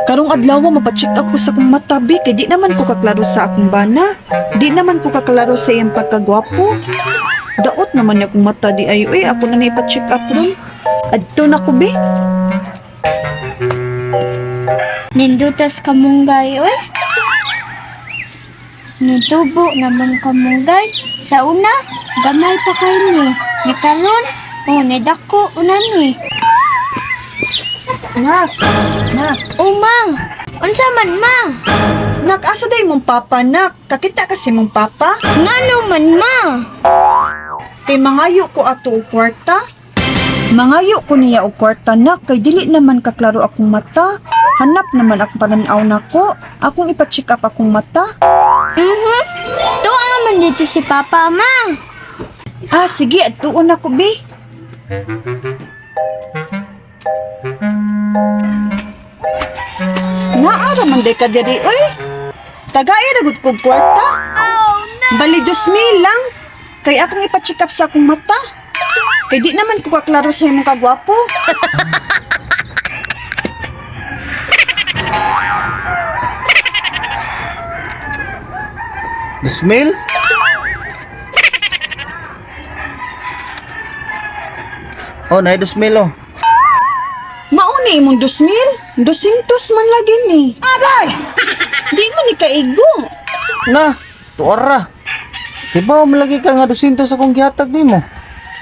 Karong adlaw mapacheck up ko sa akong mata, bi, kay di naman ko kaklaro sa akong bana. Di naman ko kaklaro sa iyang pagkagwapo. Daot naman niya akong mata di ay, uy, ako na ipa-check up ron. Adto na ko, bi. Nindutas kamunggay, oy. Nitubo naman kamunggay. Sa una, gamay pa kayo ni. Ni karon, nidako una ni. Nak, nak, Mang, unsa man, mang? nak, asa day mong papa, nak? Kakita kasi mong papa? Ngano man, ma? Kay mangayo ko ato og kwarta. Mangayo ko niya og kwarta, nak, kay dili naman kaklaro akong mata. Hanap naman akong pananaw nako. Akong ipa-check up akong mata. Tuwa man dito si papa, mang. Ah, sige, atuon ako, bi. Naara man day ka diri, oy. Tagay ra gud kog kwarta. Bali 2,000 lang. Kay akong ipa-check up sa akong mata. Kay di naman ko kaklaro sa imong kagwapo. Dusmil? Oh, nay Dusmil oh. Mauni imong 2,000? 200 man lagi ni. Agay! Di man ni kaigo. Na, tuara. Diba malagi ka nga 200 akong gihatag nimo?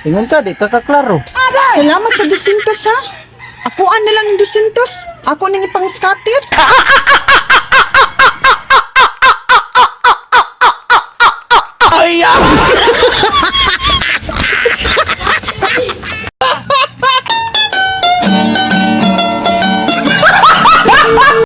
Ingon ka, di ka kaklaro. Salamat sa 200 ha. Akuan na lang ng 200. Ako nang ipang scatter.